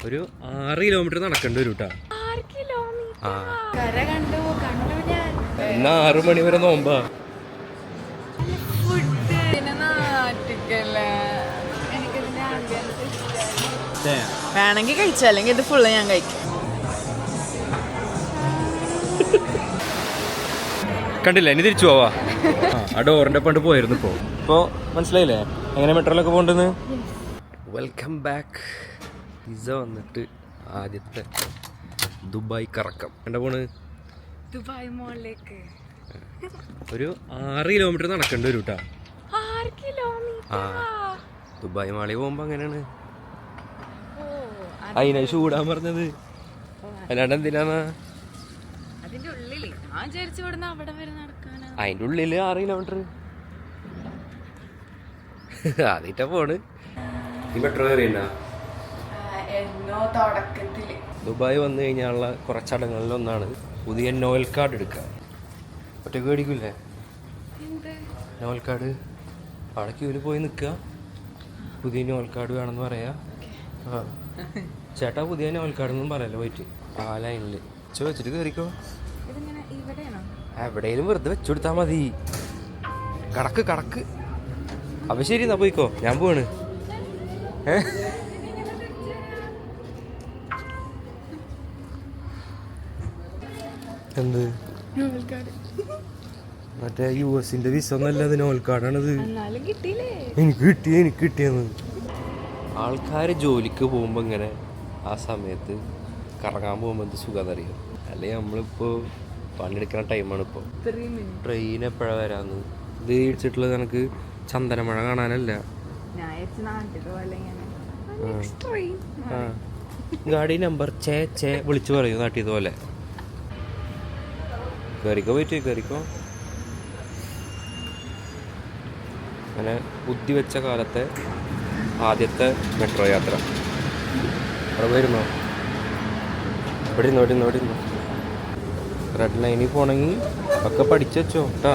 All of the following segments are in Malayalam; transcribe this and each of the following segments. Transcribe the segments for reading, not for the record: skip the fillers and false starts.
ഒരു 6 കിലോമീറ്റർ നടക്കേണ്ടി വരും കേട്ടാ. ഇന്ന് 6 മണി വരെ നോമ്പാ. വേണമെങ്കിൽ കഴിച്ചാൽ, അല്ലെങ്കിൽ ഇത് ഫുള്ള് ഞാൻ കഴിക്കും. കണ്ടില്ല, ഇനി തിരിച്ചു പോവാ. ആ ഡോറിന്റെ പണ്ട് പോയിരുന്നു. ഇപ്പോ മനസ്സിലായില്ലേ എങ്ങനെ മെട്രോയിലൊക്കെ പോകണ്ടെന്ന്. Welcome back. പിസ്സ വന്നിട്ട് ആദ്യത്തെ ദുബായ് കറക്കം. എന്താ പോണ്? ദുബായ് മോളിലേക്ക് ഒരു 6 കിലോമീറ്റർ നടക്കേണ്ടി വരും കേട്ടാ. ആ ദുബായ് മാളിൽ പോകുമ്പോ അങ്ങനെയാണ്. അതിനെ ചൂടാൻ പറഞ്ഞത് അല്ലാണ്ട് എന്തിനാന്നാ. അതിന്റെ ഉള്ളില് അതിന്റെ ഉള്ളില് 6 കിലോമീറ്റർ ആദ്യമായിട്ടാ പോണ്. ഈ മെട്രോ കയറിയണ്ട. ദുബായ് വന്നു കഴിഞ്ഞാലുള്ള കുറച്ച് ചടങ്ങുകളിലൊന്നാണ് പുതിയ നോയൽ കാർഡ് എടുക്കുക. ഒറ്റക്ക് മേടിക്കൂലേ നോയൽ കാർഡ്? അവിടെ ക്യൂവിൽ പോയി നിൽക്കുക, പുതിയ നോയൽ കാർഡ് വേണമെന്ന് പറയാ. ആ ചേട്ടാ പുതിയ നോയൽ കാർഡ് ഒന്നും പറയല്ലോ പോയിട്ട് ആ ലൈനിൽ വെച്ചിട്ട് കയറിക്കോ. എവിടെയും വെറുതെ വെച്ചുകൊടുത്താൽ മതി. കടക്ക്. അപ്പൊ ശരി, എന്നാ പോയിക്കോ, ഞാൻ പോവാണ്. എന്ത് മറ്റേ US-ന്റെ വിസ ഒന്നല്ല, അത് നോൽ കാർഡാണത്. എനിക്ക് കിട്ടിയെന്ന്. ആൾക്കാർ ജോലിക്ക് പോകുമ്പോൾ ഇങ്ങനെ ആ സമയത്ത് കറങ്ങാൻ പോകുമ്പോൾ എന്ത് സുഖം അറിയാം. അല്ലെങ്കിൽ നമ്മളിപ്പോൾ പണിയെടുക്കുന്ന ടൈമാണ്. ഇപ്പോൾ ട്രെയിൻ എപ്പോഴാണ് വരാന്ന്. ഇത് ഇടിച്ചിട്ടുള്ളത് എനിക്ക് ചന്ദനമഴ കാണാനല്ല. ഗാഡി നമ്പർ ചേ വിളിച്ചു പറയും നാട്ടിൽ പോലെ. കയറിക്കോ. അങ്ങനെ ബുദ്ധി വെച്ച കാലത്തെ ആദ്യത്തെ മെട്രോ യാത്ര. അവിടെ വരുന്നോ? ഇവിടെ ഇരുന്നോ. റെഡ് ലൈനിൽ പോണെങ്കിൽ ഒക്കെ പഠിച്ചു വെച്ചോ കേട്ടാ.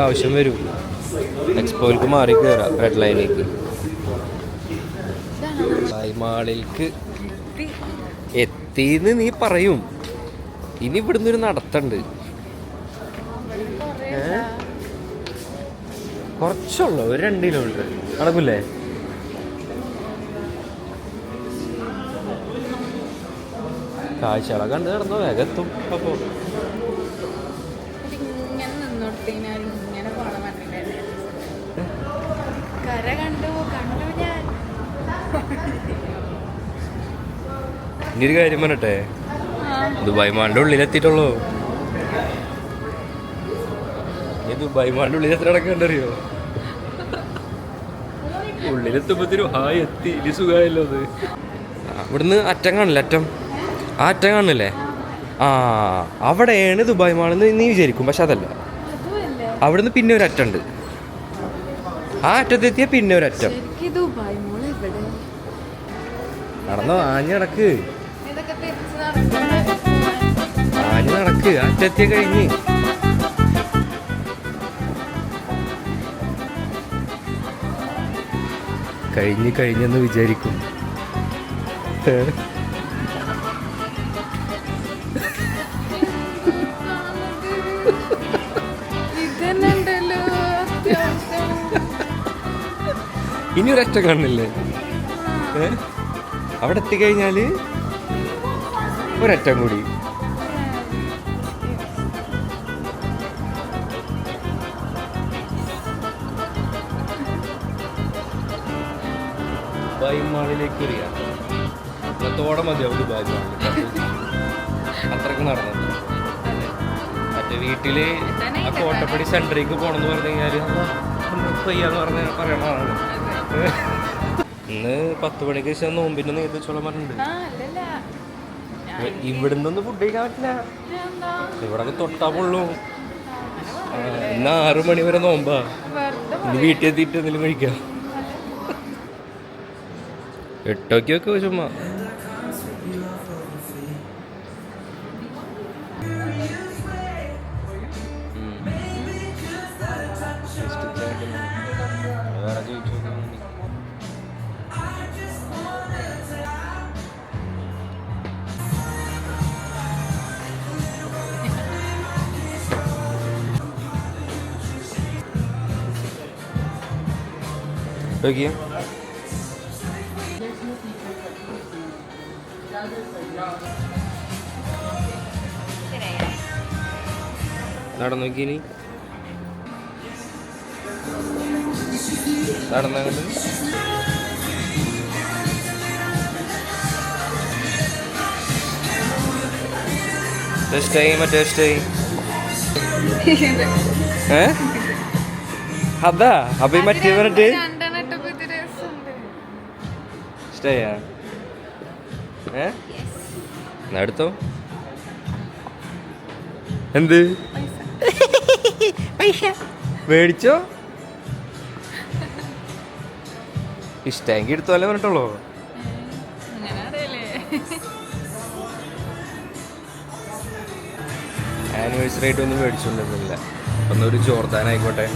ആവശ്യം വരും. എക്സ്പോയിലേക്ക് മാറി കയറാം റെഡ് ലൈനിലേക്ക്. മാളിലേക്ക് എത്തിന്ന് നീ പറയും. ഇനി ഇവിടുന്ന് ഒരു നടത്തുണ്ട്. കുറച്ചുള്ളൂ, ഒരു 2 കിലോമീറ്റർ നടക്കൂലേ? കാഴ്ചകളെ കണ്ട് കിടന്നോ, വേഗത്തും. അപ്പോ ഇനി ഒരു കാര്യം പറഞ്ഞട്ടെ, ദുബായ് മാളിന്റെ ഉള്ളിലെത്തിയിട്ടുള്ളൂ. ദുബായ് മാളിന്റെ ഉള്ളിൽ എത്ര നടക്കണ്ടറിയോ? ഉള്ളിലെത്തുമ്പോഴത്തേനും എത്തി. ഇനി സുഖമായല്ലോ അത്. ഇവിടുന്ന് അറ്റം കാണില്ല, ആ അറ്റം കാണില്ലേ? അവിടെയാണ് ദുബായ് മാളെന്ന് നീ വിചാരിക്കും. പക്ഷെ അതല്ല, അവിടുന്ന് പിന്നെ ഒരു അറ്റമുണ്ട്. ആ അറ്റത്തെത്തിയ പിന്നെ ഒരു അറ്റം. നടന്നോ, ആഞ്ഞ് നടക്ക്. അറ്റെത്തിയ കഴിഞ്ഞെന്ന് വിചാരിക്കും. ഇനി ഒരൊറ്റ കാണില്ലേ? അവിടെ എത്തിക്കഴിഞ്ഞാല് ഒരറ്റം കൂടി. ദുബായ് മാളിലേക്ക് വരിക. ഇന്നത്തോടെ മതിയാവും ദുബായ് മാളിൽ. അത്രക്ക് നടന്നത്. മറ്റേ വീട്ടില് ആ കോട്ടപ്പടി സെൻറ്ററിലേക്ക് പോകണമെന്ന് പറഞ്ഞു കഴിഞ്ഞാൽ ഫ്രീയാന്ന് പറയണതാണ്. ഇന്ന് 10 മണിക്ക് ശേഷം നോമ്പിന്റെ നേരത്തെ ചോളം പറഞ്ഞിട്ടുണ്ട്. ഇവിടുന്ന് ഫുഡ് കഴിക്കാൻ പറ്റില്ല. ഇവിടെ തൊട്ടാ പൊള്ളൂ. ഇന്ന് 6 മണി വരെ നോമ്പാ. ഇനി വീട്ടിൽ എത്തിയിട്ട് എന്തെങ്കിലും കഴിക്കാം. 8 ഒക്കെ ചുമ്മാ. വേറെ ചോദിച്ചു നോക്കിയേ. നടന്നു നോക്കിയിനി നടന്നങ്ങോട്ട് ടെസ്റ്റായി മറ്റേ ടെസ്റ്റായി. അതാ അപ്പൊ ഈ മറ്റേ പറഞ്ഞിട്ട് ഇഷ്ടായാ? എടുത്തോ. എന്ത് മേടിച്ചോ? ഇഷ്ടെങ്കിൽ എടുത്തോല്ലേ പറഞ്ഞിട്ടുള്ളൂ. ആനിവേഴ്സറി ആയിട്ട് ഒന്നും മേടിച്ചോണ്ടിരുന്നില്ല. ഒന്നൊരു ജോർദാൻ ആയിക്കോട്ടെ.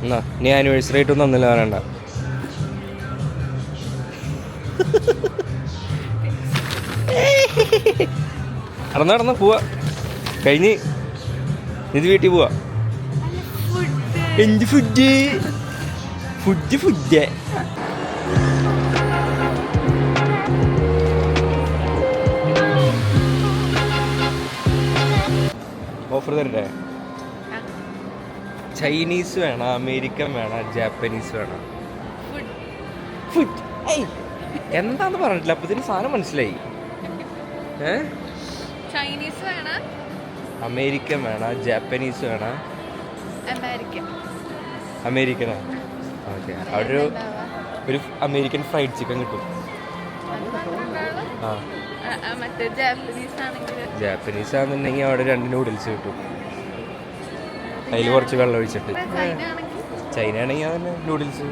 എന്നാ നീ ആനിവേഴ്സറി ആയിട്ടൊന്നും തന്നില്ല പറയണ്ട. നടന്ന പോവാ. കഴിഞ്ഞ് ഇത് വീട്ടിൽ പോവാ. എന്ത് ഫുഡ് ഫുഡ് ഫുഡ് ഓഫർ തരട്ടെ? ചൈനീസ് വേണം, അമേരിക്കൻ വേണം, ജാപ്പനീസ് വേണം? ഫുഡ് എന്താന്ന് പറഞ്ഞിട്ടില്ല. അപ്പൊ ഇതിന് സാധനം മനസ്സിലായി. ചൈനീസ് വേണം, അമേരിക്കൻ വേണം, ജാപ്പനീസ് വേണം, അമേരിക്കനാ? ഓക്കെ. അവിടെ ഒരു അമേരിക്കൻ ഫ്രൈഡ് ചിക്കൻ കിട്ടും. ആ ജാപ്പനീസ് ആണെന്നുണ്ടെങ്കിൽ അവിടെ 2 നൂഡിൽസ് കിട്ടും. അതിൽ കുറച്ച് വെള്ളം ഒഴിച്ചിട്ട്. ചൈന ആണെങ്കിൽ അതന്നെ നൂഡിൽസ്.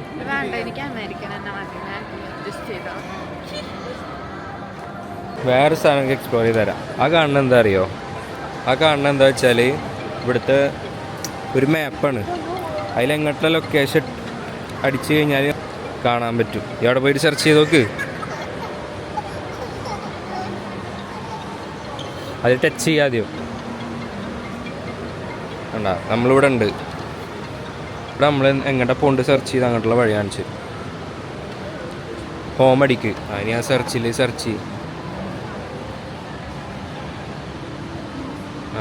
വേറെ സാധനം എക്സ്പ്ലോർ ചെയ്ത് തരാം. ആ കാണുന്നത് എന്താ അറിയോ? ആ കാണുന്നത് എന്താ വെച്ചാൽ ഇവിടുത്തെ ഒരു മാപ്പാണ്. അതിലെങ്ങോട്ടുള്ള ലൊക്കേഷൻ അടിച്ചു കഴിഞ്ഞാൽ കാണാൻ പറ്റും. ഇവിടെ പോയിട്ട് സെർച്ച് ചെയ്ത് നോക്ക്. അത് ടച്ച് ചെയ്യാതെയോ വേണ്ട. നമ്മളിവിടെ ഉണ്ട്. ഇവിടെ നമ്മൾ എങ്ങോട്ടാ പോണ്ട് സെർച്ച് ചെയ്ത് അങ്ങോട്ടുള്ള വഴി കാണിച്ചു. ഹോം അടിക്ക്. അതിന് ഞാൻ സെർച്ച്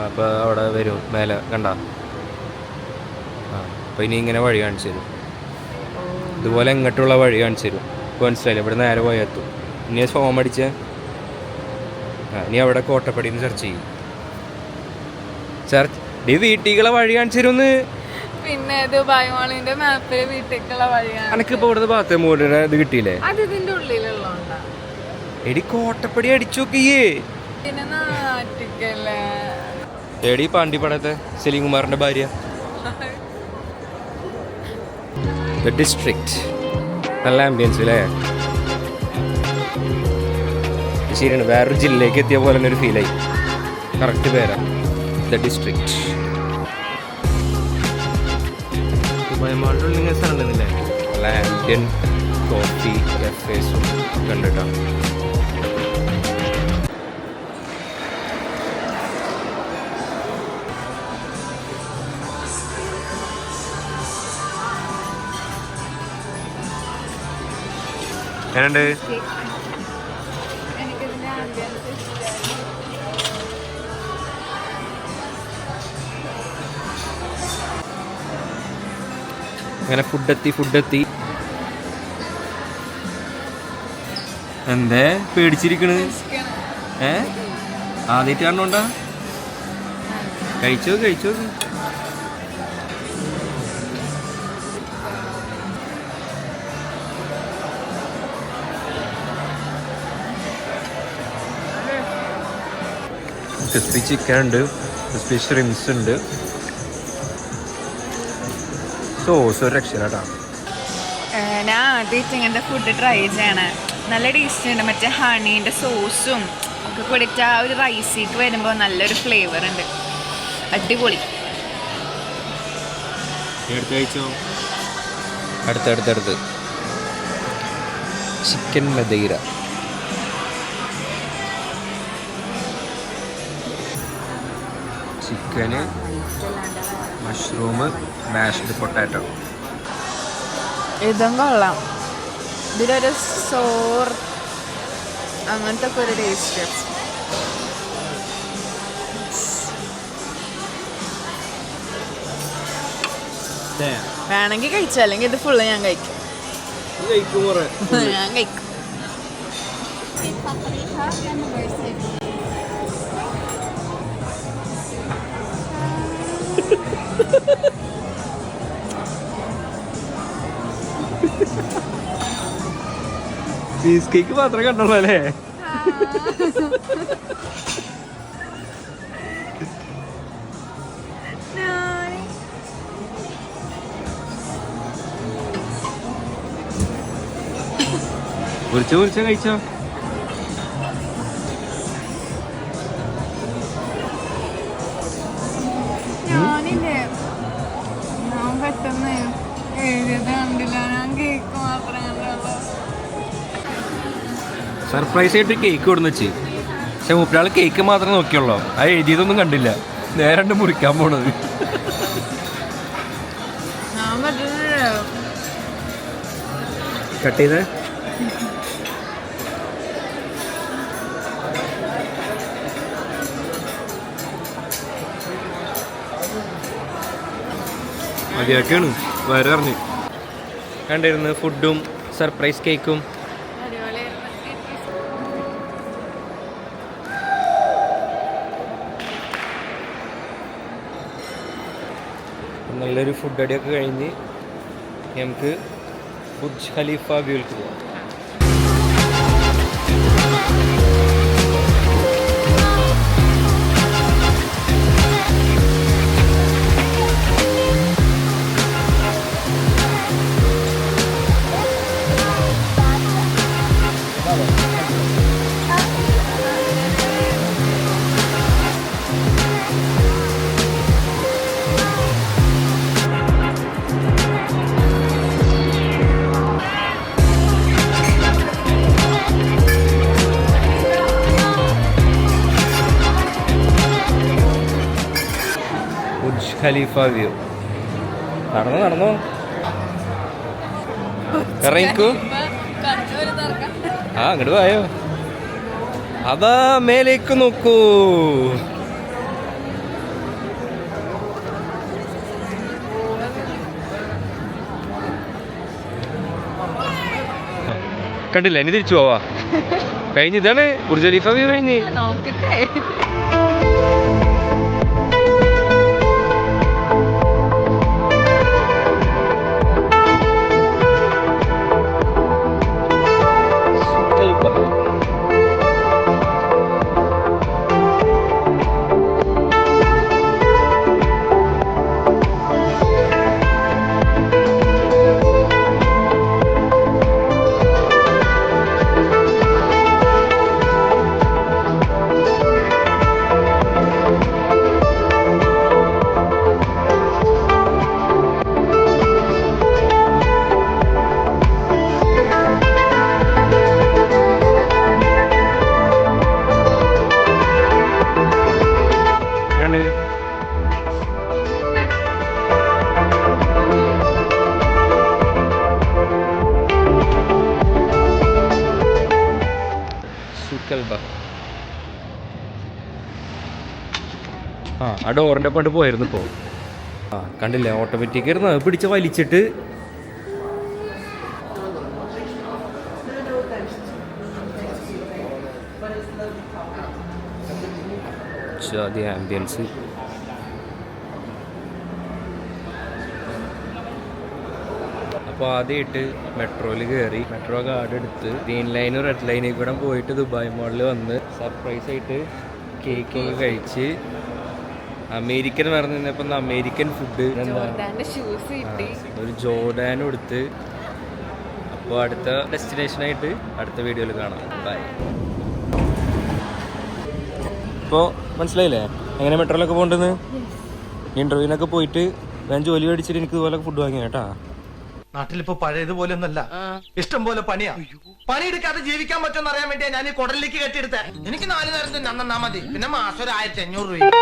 അപ്പോൾ അവിടെ വരും മേലെ കണ്ട. അപ്പോൾ ഇനി ഇങ്ങനെ വഴി കാണിച്ചു തരും. ഇതുപോലെ എങ്ങോട്ടുള്ള വഴി കാണിച്ചു തരും. ഇപ്പോൾ മനസ്സിലായില്ല. ഇവിടെ നേരെ പോയി എത്തും. ഇനി ഹോം അടിച്ച ഇനി അവിടെ കോട്ടപ്പടിന്ന് സെർച്ച് ചെയ്യും. ഈ വീട്ടികളെ വഴി കാണിച്ചു തരുമെന്ന്. പിന്നെ ദുബായ് മാളിന്റെ മാപ്പില് വീട്ടിലേക്കുള്ള വഴിയാണ്. എനിക്കിപ്പോ ഇവിടുന്ന് ബാത്റൂമിന്റെ ഇത് കിട്ടിയില്ലേ? അത് ഇതിന്റെ ഉള്ളിലുള്ളോണ്ടാ. എടി കോട്ടപ്പടി അടിച്ചു നോക്കിയേ. പിന്നെ നാട്ടിക്കല്ലേ. എടി പാണ്ടിപ്പടത്തെ സലീം കുമാറിന്റെ ഭാര്യ. The district. നല്ല ആംബിയൻസ് അല്ലേ? ശരിയാണ്. വേറൊരു ജില്ലയിലേക്ക് എത്തിയ പോലെ തന്നെ ഒരു ഫീലായി. കറക്റ്റ് പേരാ ദ ഡിസ്ട്രിക്ട്. ദുബായ് സ്ഥലം ഉണ്ടെന്നില്ലേ? നല്ല ആംബിയൻ കോഫി കഫേസും കണ്ടിട്ടോ. എങ്ങനെയുണ്ട്? അങ്ങനെ ഫുഡെത്തി. എന്തേ പേടിച്ചിരിക്കണ്? ആദ്യമായിട്ട് കാണണോണ്ടാ? കഴിച്ചോ. ക്രിസ്പി ചിക്കൻ ഉണ്ട്, ക്രിസ്പി ഷ്രിംസ് ഉണ്ട്. സോസ് ഒരു രക്ഷയിലാട്ടാ. ഞാൻ ആദ്യമായിട്ട് ഇങ്ങനത്തെ ഫുഡ് ട്രൈ ചെയ്യണേ. നല്ല ടേസ്റ്റ് ഉണ്ട്. മറ്റേ ഹണീൻ്റെ സോസും ഒക്കെ കൂടിയിട്ട് ആ ഒരു റൈസിക്ക് വരുമ്പോൾ നല്ലൊരു ഫ്ലേവർ ഉണ്ട്. അടിപൊളി. അടുത്ത് ചിക്കൻ മദൈര. ചിക്കന് മഷ്റൂം മാഷ്ഡ് പൊട്ടാറ്റോ. ഇതും കൊള്ളാം. ഇതിലൊരു സോർ അങ്ങനത്തെ ഒക്കെ ഒരു ടേസ്റ്റ്. വേണമെങ്കിൽ കഴിച്ചു, അല്ലെങ്കിൽ ഇത് ഫുള്ള് ഞാൻ കഴിക്കും. ഞാൻ കഴിക്കും. ചീസ് കേക്ക് മാത്രമേ കണ്ടുള്ളൂ അല്ലേ? കുറിച്ച് കഴിച്ചോ. ഞാനില്ലേ, ഞാൻ പെട്ടെന്ന് എഴുതിയത് കണ്ടില്ല, ഞാൻ കേക്ക് മാത്രമേ കണ്ടുള്ളൂ. സർപ്രൈസ് ആയിട്ട് കേക്ക് കൊടുന്ന് വെച്ച്, പക്ഷെ മൂപ്പരാൾ കേക്ക് മാത്രമേ നോക്കിയുള്ളൂ. ആ എഴുതിയതൊന്നും കണ്ടില്ല. നേരെ മുറിക്കാൻ പോണത്. ഞാൻ പറ്റുന്നില്ല. കട്ട് ചെയ്തേ. മതിയാക്കാണ് വരെ അറിഞ്ഞ് കണ്ടിരുന്നു. ഫുഡും സർപ്രൈസ് കേക്കും നല്ലൊരു ഫുഡ് അടിയൊക്കെ കഴിഞ്ഞ് നമുക്ക് ബുർജ് ഖലീഫ വ്യൂവിലേക്ക് പോകാം. Burj Khalifa view. നടന്നോ ഇറങ്ങിക്കോ. ആ അങ്ങോട്ട് പോയോ. അതാ മേലേക്ക് നോക്കൂ. കണ്ടില്ല, ഇനി തിരിച്ചു പോവാ. കഴിഞ്ഞ് ഇതാണ് ബുർജ് ഖലീഫ വ്യൂ കഴിഞ്ഞ്. ആ ഡോറിൻ്റെ പണ്ട് പോയിരുന്നു ഇപ്പോൾ. ആ കണ്ടില്ലേ, ഓട്ടോമാറ്റിക് ആയിരുന്നു. അത് പിടിച്ച് വലിച്ചിട്ട് അത് ആംബിയൻസ്. അപ്പോൾ ആദ്യമായിട്ട് മെട്രോയിൽ കയറി, മെട്രോ കാർഡ് എടുത്ത് ഗ്രീൻ ലൈനും റെഡ് ലൈനിൽ കൂടെ പോയിട്ട് ദുബായ് മോളിൽ വന്ന് സർപ്രൈസ് ആയിട്ട് കേക്കൊക്കെ കഴിച്ച് അമേരിക്കൻ പറഞ്ഞപ്പോൾ അമേരിക്കൻ ഫുഡ് ഒരു ജോർഡാനും എടുത്ത്. അപ്പോൾ അടുത്ത ഡെസ്റ്റിനേഷനായിട്ട് അടുത്ത വീഡിയോയിൽ കാണാം. ബൈ. ഇപ്പോൾ മനസ്സിലായില്ലേ എങ്ങനെ മെട്രോയിലൊക്കെ പോകേണ്ടത്? ഇൻ്റർവ്യൂവിനൊക്കെ പോയിട്ട് ഞാൻ ജോലി മേടിച്ചിട്ട് എനിക്ക് ഇതുപോലെ ഫുഡ് വാങ്ങി കേട്ടാ. നാട്ടിലിപ്പോ പഴയതുപോലെ ഒന്നല്ല, ഇഷ്ടം പോലെ പണിയാ. പണിയെടുക്കാതെ ജീവിക്കാൻ പറ്റുമെന്ന് അറിയാൻ വേണ്ടിയാ ഞാൻ ഈ കുടലിലേക്ക് കെട്ടിയെടുത്തേ. എനിക്ക് 4 നേരത്തെ നന്നാ മതി, പിന്നെ മാസം 1500 രൂപ.